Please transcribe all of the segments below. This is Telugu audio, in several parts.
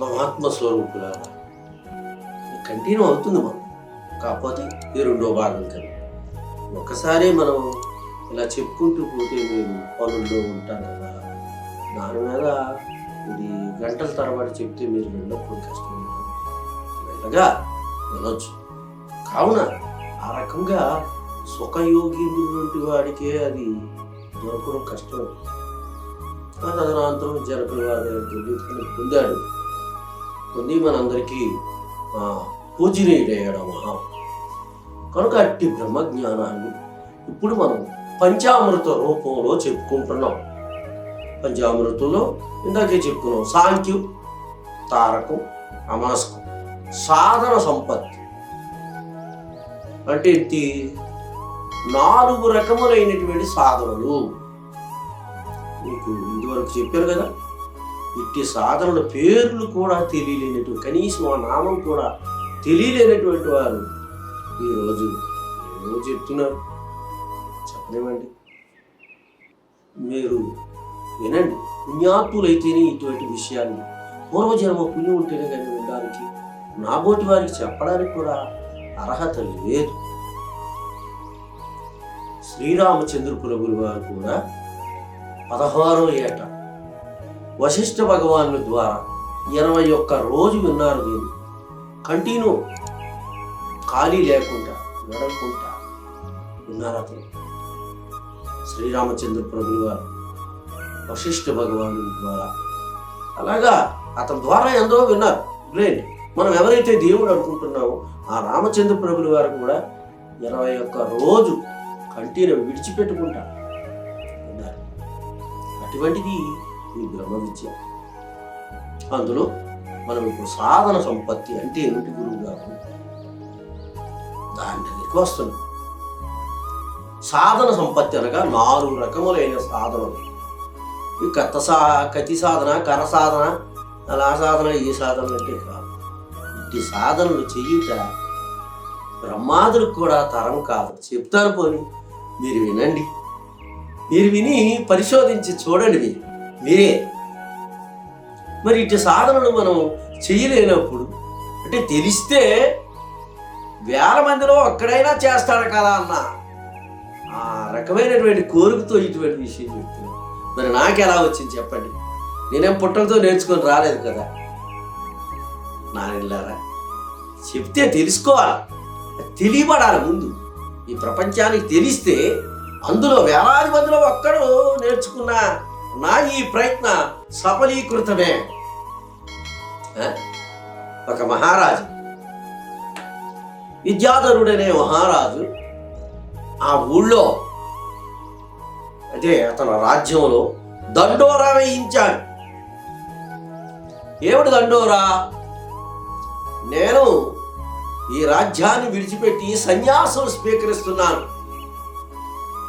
మహాత్మ స్వరూపులారా కంటిన్యూ అవుతుంది మనం, కాకపోతే ఈ రెండో భాగం కదా. ఒకసారి మనం ఇలా చెప్పుకుంటూ పోతే మీరు పనుల్లో ఉంటారు కదా, దాని మీద ఇది గంటల తరబడి చెప్తే మీరు వెళ్ళప్పుడు కష్టం వెళ్ళగా వెళ్ళొచ్చు. కావున ఆ రకంగా సుఖయోగి వాడికే అది దొరకడం కష్టం. తదనంతరం జనప్రవాదాన్ని పొందాడు, పొంది మనందరికీ పూజనీయుడయ్యాడు మహా. కనుక అట్టి బ్రహ్మజ్ఞానాన్ని ఇప్పుడు మనం పంచామృత రూపంలో చెప్పుకుంటున్నాం. పంచామృతంలో ఇందాకే చెప్పుకున్నాం, సాంఖ్యం, తారకం, అమాస్కం, సాధన సంపత్తి అంటే ఏంటి? 4 రకములైనటువంటి సాధనలు మీకు ఇదివరకు చెప్పారు కదా. ఇట్టి సాధనల పేర్లు కూడా తెలియలేనటువంటి, కనీసం ఆ నామం కూడా తెలియలేనటువంటి వారు ఈరోజు ఏమో చెప్తున్నారు. చెప్పలేమండి, మీరు వినండి. పుణ్యాత్ములైతేనే ఇటువంటి విషయాన్ని, పూర్వజన్మ పుణ్యం ఉంటేనే కానీ వినడానికి, నాబోటి వారికి చెప్పడానికి కూడా అర్హత లేదు. శ్రీరామచంద్ర ప్రభుల వారు కూడా 16వ ఏట వశిష్ఠ భగవానుల ద్వారా 21 రోజు విన్నారు. దీన్ని కంటిన్యూ ఖాళీ లేకుండా నడవకుండా విన్నారు అతను. శ్రీరామచంద్ర ప్రభుల వారు వశిష్ఠ భగవానుల ద్వారా అలాగా అతని ద్వారా ఎంతో విన్నారు. గ్రేట్. మనం ఎవరైతే దేవుడు అనుకుంటున్నామో ఆ రామచంద్ర ప్రభుల వారు కూడా 21 రోజు కంటిన్యూ విడిచిపెట్టుకుంటా ఉన్నారు. అటువంటిది ఈ బ్రహ్మ విద్య. అందులో మనం ఇప్పుడు సాధన సంపత్తి అంటే ఏమిటి గురువు గారు, దాని దగ్గరికి వస్తున్నాం. సాధన సంపత్తి అనగా 4 రకములైన సాధనలు. ఈ కతి సాధన, కర సాధన, అలా సాధన, ఈ సాధన అంటే కాదు. ఇట్టి సాధనలు చెయ్యుట బ్రహ్మాదులకు కూడా తరం కాదు. చెప్తాను, పోని మీరు వినండి. మీరు విని పరిశోధించి చూడండి మీరే. మరి ఇటు సాధనలు మనం చేయలేనప్పుడు, అంటే తెలిస్తే 1000 మందిలో ఒక్కడైనా చేస్తాడు కదా అన్న ఆ రకమైనటువంటి కోరికతో ఇటువంటి విషయం చెప్తున్నాను. మరి నాకెలా వచ్చింది చెప్పండి? నేనేం పుట్టలతో నేర్చుకొని రాలేదు కదా. నాన్నలారా, చెప్తే తెలుసుకోవాలి, తెలియబడాలి. ముందు ఈ ప్రపంచానికి తెలిస్తే అందులో 1000 మందిలో ఒక్కడు నేర్చుకున్న నా ఈ ప్రయత్న సఫలీకృతమే. ఒక మహారాజు, విద్యాధరుడనే మహారాజు ఆ ఊళ్ళో, అంటే అతని రాజ్యంలో దండోరా వేయించాడు. ఏమిటి దండోరా? నేను ఈ రాజ్యాన్ని విడిచిపెట్టి సన్యాసం స్వీకరిస్తున్నాను,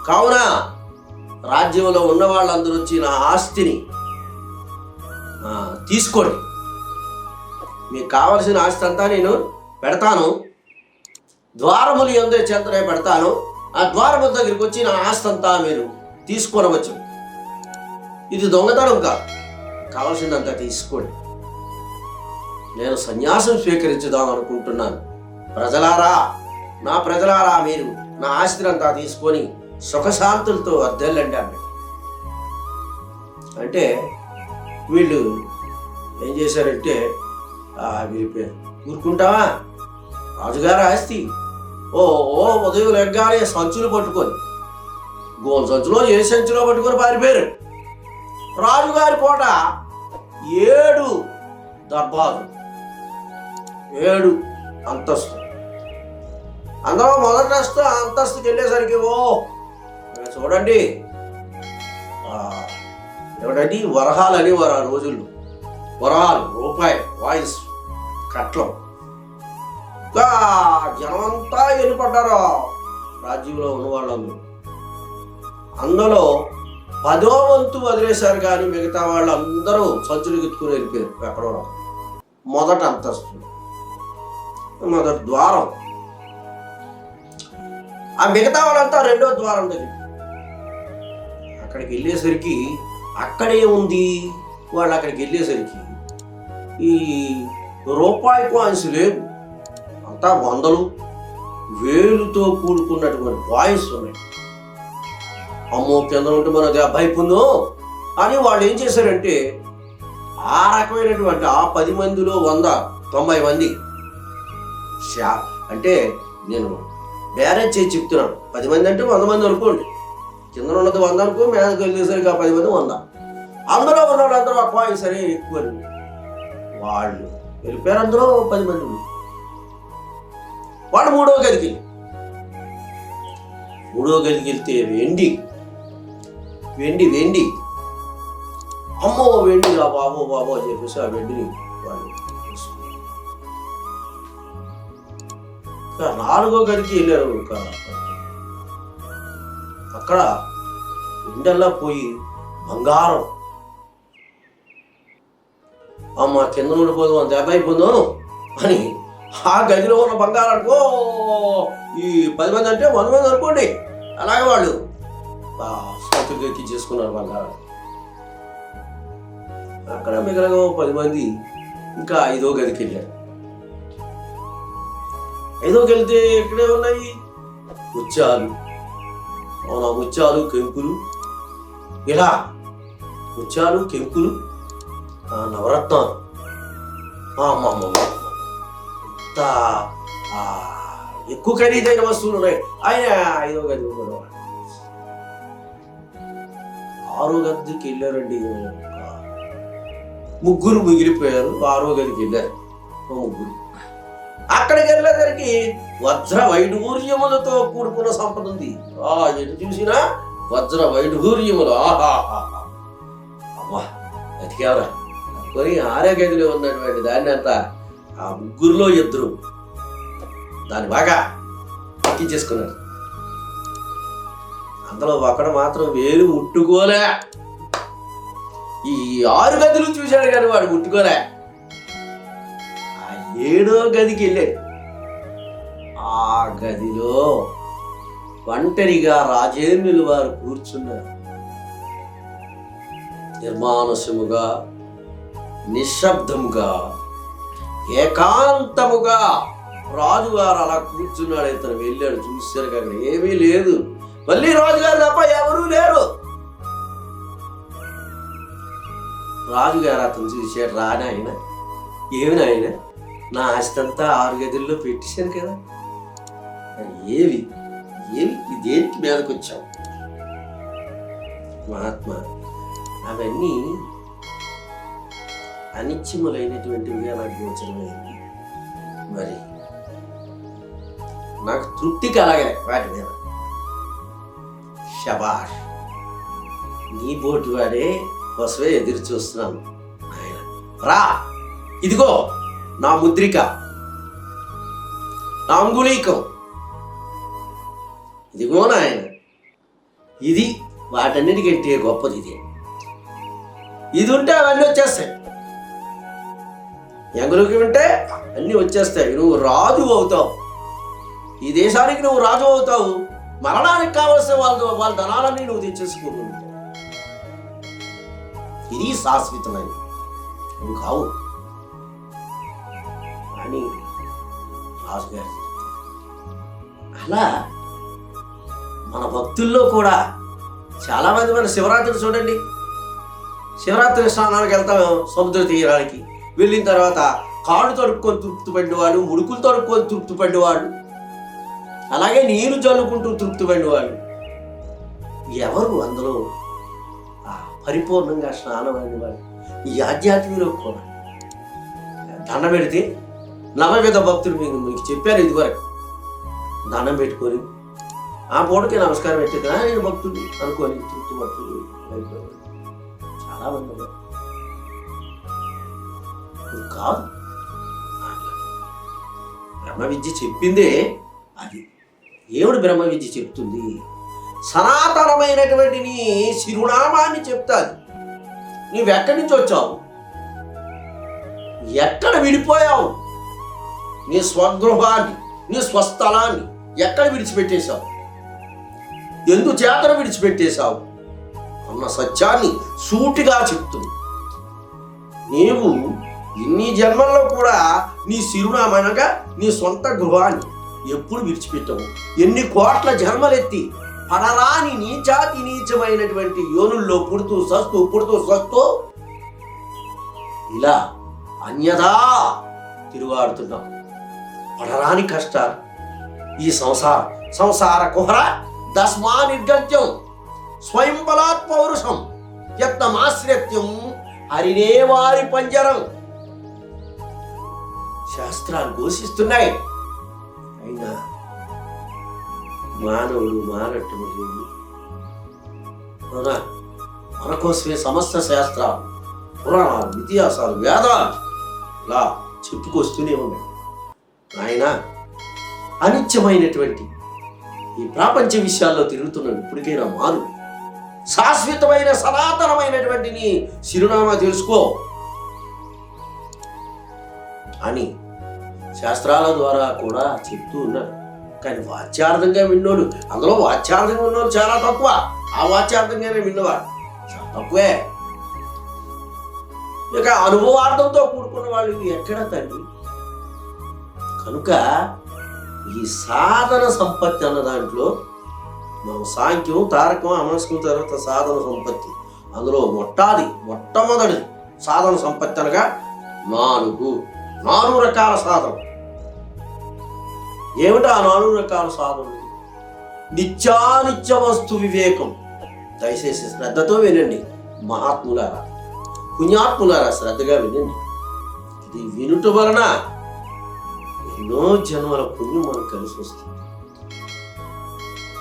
కావున రాజ్యంలో ఉన్న వాళ్ళందరూ వచ్చి నా ఆస్తిని తీసుకోండి, మీకు కావలసిన ఆస్తి అంతా నేను పెడతాను, ద్వారములు ఎందే చెంతనే పెడతాను, ఆ ద్వారముల దగ్గరికి వచ్చి నా ఆస్తి అంతా మీరు తీసుకొనవచ్చు. ఇది దొంగతనం కాదు, కావలసిందంతా తీసుకోండి, నేను సన్యాసం స్వీకరించుదాం అనుకుంటున్నాను. ప్రజలారా, నా ప్రజలారా, మీరు నా ఆస్తినంతా తీసుకొని సుఖశాంతులతో వర్ధిల్లండి అన్నాడు. అంటే వీళ్ళు ఏం చేశారంటే వెళ్ళిపోయారు. ఊరుకుంటావా? రాజుగారి ఆస్తి ఓ ఉదయం లెగ్గానే సంచులు పట్టుకొని, గోల్ సంచులో ఏ సంచులో పట్టుకొని పారిపోయారు. రాజుగారి కోట 7 దర్బారు, 7 అంతస్తు. అందులో మొదటి అంతస్తుకి వెళ్ళేసరికి చూడండి, ఏమిటండి వరహాలు అనేవారు ఆ రోజుల్లో. వరహాలు రూపాయి వాయిస్ కట్లం. జనమంతా వెళ్ళిపడ్డారు రాజ్యంలో ఉన్న వాళ్ళందరూ. అందులో 10వ వంతు వదిలేశారు, కానీ మిగతా వాళ్ళు అందరూ సంచులు ఎత్తుకుని వెళ్ళిపోయారు. ఎక్కడో మొదటి అంతస్తు, మొదటి ద్వారం. ఆ మిగతా వాళ్ళంతా 2వ ద్వారం దగ్గర. అక్కడికి వెళ్ళేసరికి అక్కడే ఉంది. వాళ్ళు అక్కడికి వెళ్ళేసరికి ఈ రూపాయి కాయిన్స్ లేవు, అంతా వందలు వేలుతో కూడుకున్నటువంటి కాయిన్స్ ఉన్నాయి. అమ్మో కింద ఉంటే మన దెబ్బ అయిపోయిందో అని వాళ్ళు ఏం చేశారంటే ఆ రకమైనటువంటి ఆ 10 మందిలో 190 మంది అంటే నేను బ్యారేజ్ చేసి చెప్తున్నాను. 10 మంది అంటే 100 మంది అనుకోండి, కింద ఉన్నది 100 అనుకో, మీదకి వెళ్ళేసరికి ఆ 10 మంది 100. అందులో ఉన్న వాళ్ళందరూ ఆ కాయిన్స్ అని ఎక్కువ వాళ్ళు వెళ్ళిపోయారు. అందులో 10 మంది వాడు మూడో గదికి వెళ్తే వెండి అమ్మో వెండి బాబో అని చెప్పేసి ఆ వెండిని వాళ్ళు నాలుగో గదికి వెళ్ళారు. అక్కడ వెండల్లా పోయి బంగారం, అమ్మ కింద ఉండిపోదు దెబ్బ అయిపోదు అని ఆ గదిలో ఉన్న బంగారానికి ఈ 10 మంది అంటే 100 మంది అనుకోండి, అలాగే వాళ్ళు సొంతకి ఎక్కించేసుకున్నారు బంగారం. అక్కడ మిగతా 10 మంది ఇంకా 5వ గదికి వెళ్ళారు. 5వకి వెళ్తే ఇక్కడే ఉన్నాయి ముత్యాలు, ముత్యాలు కెంపులు, ఇలా ముత్యాలు కెంపులు నవరత్నాలు, అమ్మమ్మ ఇంత ఎక్కువ ఖరీదైన వస్తువులు ఉన్నాయి. ఆయన 5వ గది 6వ గదికి వెళ్ళారండి. ముగ్గురు మిగిలిపోయారు. 6వ గదికి వెళ్ళారు ముగ్గురు. అక్కడికి వెళ్ళేసరికి వజ్ర వైఢూర్యములతో కూడుకున్న సంపద ఉంది. ఎటు చూసినా వజ్ర వైఢూర్యములు. అమ్మా బతికేవరా కొని 6వ గదిలో ఉన్నటువంటి దాన్ని అంతా ఆ ముగ్గురులో 2 దాన్ని బాగా ఎక్కించేసుకున్నారు. అందులో ఒకడు మాత్రం వేలు ముట్టుకోలే. ఈ 6 గదులు చూశాడు కానీ వాడు ముట్టుకోలే. ఆ 7వ గదికి వెళ్ళాడు. ఆ గదిలో ఒంటరిగా రాజేంద్రులు వారు కూర్చున్నారు. నిర్మానుష్యముగా, నిశ్శబ్దముగా, ఏకాంతముగా రాజుగారు అలా కూర్చున్నాడు. ఇతను వెళ్ళాడు, చూశారు అక్కడ ఏమీ లేదు. మళ్ళీ రాజుగారు తప్ప ఎవరూ లేరు. రాజుగారు అతను చూశాడు. రానాయన ఏమి నాయన, నా ఆస్తి అంతా 6 గదుల్లో పెట్టేశాను కదా, ఏవి దేనికి మీదకి వచ్చావు? మహాత్మా, అవన్నీ అనిత్యములైనటువంటివిగా నాకు గోచరమైంది. మరి నాకు తృప్తి కలగలే వాటి మీద. శబాష్, నీ బోటి వాడే కోసమే ఎదురు చూస్తున్నాను. ఆయన రా, ఇదిగో నా ముద్రిక, నా అంగుళీకం, ఇదిగో నాయన, ఇది వాటన్నిటికంటే గొప్పది. ఇది ఉంటే అవన్నీ వచ్చేస్తాయి. ఎంగులకి ఉంటే అన్నీ వచ్చేస్తాయి. నువ్వు రాజు అవుతావు, ఈ దేశానికి నువ్వు రాజు అవుతావు. మరణానికి కావలసిన వాళ్ళ ధనాలన్నీ నువ్వు తెచ్చేసుకుంటావు. ఇది శాశ్వతమైన నువ్వు కావు అని రాజుగారు. అలా మన భక్తుల్లో కూడా చాలా మంది మన శివరాత్రి చూడండి, శివరాత్రి స్నానానికి వెళ్తాం సముద్ర తీరానికి. వెళ్ళిన తర్వాత కాళ్ళు తడుపుకొని తృప్తి పడినవాడు, ముడుకులు తడుపుకొని తృప్తి పడినవాడు, అలాగే నీరు జల్లుకుంటూ తృప్తి పడినవాడు. ఎవరు అందులో పరిపూర్ణంగా స్నానం అయినవాడు? ఈ ఆధ్యాత్మికలో కూడా దండం పెడితే నవవిధ భక్తులు మీకు చెప్పారు ఇదివరకు. దండం పెట్టుకొని ఆ పూటకి నమస్కారం పెట్టేదా నేను భక్తుడు అనుకొని తృప్తి భక్తులు చాలా మంది కాదు. బ్రహ్మ విద్య చెప్పిందే అది. దేవుడు బ్రహ్మ విద్య చెప్తుంది. సనాతనమైనటువంటి నీ శిరునామాన్ని చెప్తాది. నీవెక్కడి నుంచి వచ్చావు, ఎక్కడ విడిపోయావు, నీ స్వగృహాన్ని, నీ స్వస్థలాన్ని ఎక్కడ విడిచిపెట్టేశావు, ఎందుచేతను విడిచిపెట్టేశావు అన్న సత్యాన్ని సూటిగా చెప్తుంది. నీవు ఇన్ని జన్మల్లో కూడా నీ చిరునామనగా నీ సొంత గృహాన్ని ఎప్పుడు విడిచిపెట్టవు. ఎన్ని కోట్ల జన్మలెత్తి పడరాని నీచాతి నీచమైనటువంటి యోనుల్లో పుడుతూ సస్తూ ఇలా అన్యథా తిరుగాడుతున్నాం. పడరాని కష్టాలు ఈ సంసార కుహర దస్మా నిర్గత్యం స్వయం బలాత్ పౌరుషం యత్నమాశ్రత్యం హరినే వారి పంజరం. శాస్త్రాలు ఘోషిస్తున్నాయి. అయినా మానవుడు మారటం లేదు. అవునా? మన కోసమే సమస్త శాస్త్రాలు, పురాణాలు, ఇతిహాసాలు, వేదాలు ఇలా చెప్పుకొస్తూనే ఉన్నాయి. ఆయన అనిత్యమైనటువంటి ఈ ప్రపంచ విషయాల్లో తిరుగుతున్నాడు. ఇప్పటికైనా మారు. శాశ్వతమైన సనాతనమైనటువంటి నీ చిరునామా తెలుసుకో అని శాస్త్రాల ద్వారా కూడా చెప్తూ ఉన్నారు. కానీ వాచ్యార్థంగా విన్నోడు, అందులో వాచ్యార్థంగా విన్నోడు చాలా తక్కువ. ఆ వాచ్యార్థంగానే విన్నవాడు చాలా తక్కువే. ఇక అనుభవార్థంతో కూడుకున్న వాళ్ళు ఎక్కడ తండ్రి? కనుక ఈ సాధన సంపత్తి అన్న దాంట్లో మనం సాంఖ్యం, తారకం, అమనస్కం తర్వాత సాధన సంపత్తి, అందులో మొట్టమొదటి సాధన సంపత్తి అనగా 4 రకాల సాధన. ఏమిటా 4 రకాల సాధనలు? నిత్యానిత్య వస్తు వివేకం. దయచేసి శ్రద్ధతో వినండి మహాత్ములారా, పుణ్యాత్ములారా, శ్రద్ధగా వినండి. ఇది వినుట వలన ఎన్నో జన్మల పుణ్యం మనకు కలిసి వస్తుంది.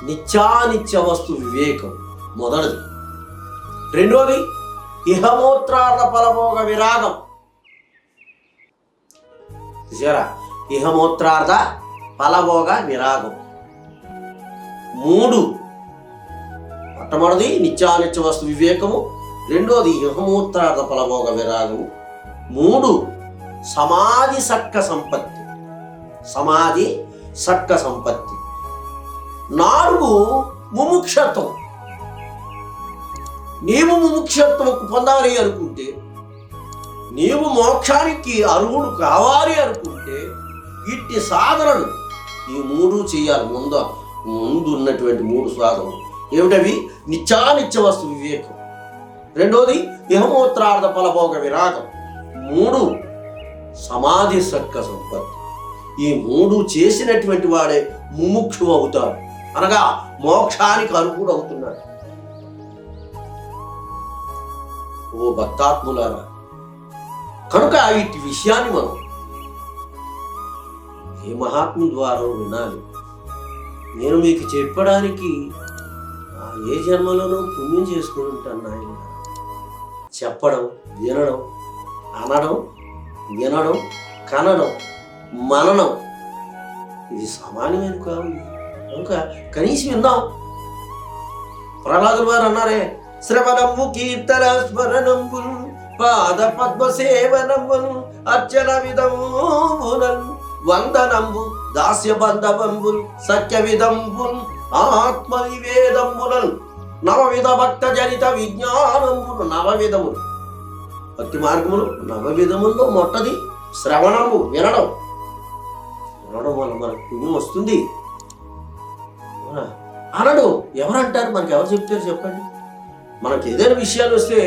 నిత్యానిత్య వస్తు వివేకం మొదటిది. రెండోది ఇహమూత్రార్థ ఫలభోగ విరాగం. చూసారా? ఇహమూత్రార్థ ఫలభోగ విరాగం. 3 మొట్టమొదటిది నిత్యానిత్య వస్తు వివేకము, రెండోది ఇహమూత్రార్థ ఫలభోగ విరాగము, 3 సమాధి సట్క సంపత్తి, 4 ముముక్షత్వం. నీవు ముముక్షత్వం పొందాలి అనుకుంటే, నీవు మోక్షానికి అర్హుడు కావాలి అనుకుంటే ఇట్టి సాధనలు ఈ 3 చేయాలి. ముందు ఉన్నటువంటి 3 సాధనలు ఏమిటవి? నిత్యానిత్య వస్తు వివేకం, రెండోది ఇహమూత్రార్థ ఫలభోగ విరాగం, 3 సమాధి సట్క సంపత్తి. ఈ 3 చేసినటువంటి వాడే ముముక్షు అవుతాడు, అనగా మోక్షానికి అర్హుడు అవుతున్నాడు. ఓ భక్తాత్ములారా, కనుక ఇట్టి విషయాన్ని మనం ఏ మహాత్ము ద్వారా వినాలి. నేను మీకు చెప్పడానికి ఏ జన్మలోనూ పుణ్యం చేసుకుని ఉంటాను. ఆయన చెప్పడం, వినడం, అనడం, వినడం, కనడం, మననం ఇది సామాన్యమైన కాదు. కనుక కనీసం విందాం. ప్రహ్లాదుల వారు అన్నారే, శ్రవణము కీర్తన స్మరణంబుల్ పాద పద్మ సేవనంబుల్ అర్చన విధమునన్ వందనంబు దాస్య బంధవంబుల్ సత్య విధంబుల్ ఆత్మ నివేదంబునన్ నవవిధ భక్త జనిత విజ్ఞానంబులు. నవవిధములు భక్తి మార్గములు, నవవిధముల్లో మొట్టది శ్రవణము, వినడం వల్ల మనకు పుణ్యం వస్తుంది. అనడు ఎవరంటారు? మనకి ఎవరు చెప్తారు చెప్పండి? మనకి ఏదైనా విషయాలు వస్తే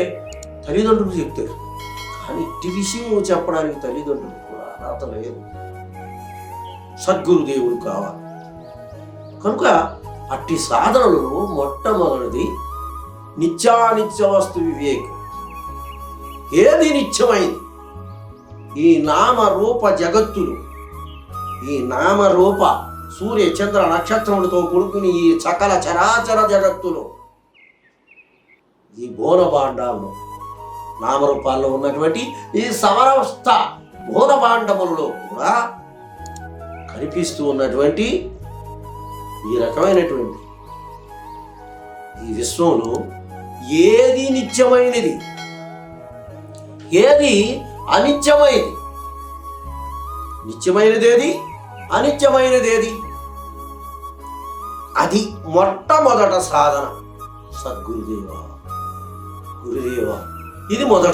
తల్లిదండ్రులు చెప్తారు, కానీ ఇట్టి విషయం చెప్పడానికి తల్లిదండ్రులు కూడా అర్హత లేదు. సద్గురుదేవుడు కావాలి. కనుక అట్టి సాధనలో మొట్టమొదటిది నిత్యానిత్య వస్తు వివేకం. ఏది నిత్యమైంది? ఈ నామరూప జగత్తులు, ఈ నామరూప సూర్య చంద్ర నక్షత్రములతో కూడుకుని ఈ సకల చరాచర జగత్తులు, ఈ భోనభాండాల్లో నామరూపాల్లో ఉన్నటువంటి ఈ సమరస్థ భోనభాండములలో కూడా కనిపిస్తూ ఉన్నటువంటి ఈ రకమైనటువంటి ఈ విశ్వంలో ఏది నిత్యమైనది, ఏది అనిత్యమైనది? నిత్యమైనదేది, అనిత్యమైనదేది? అది మొట్టమొదట సాధన. సద్గురుదేవా, గురుదేవా, ఇది మొదటి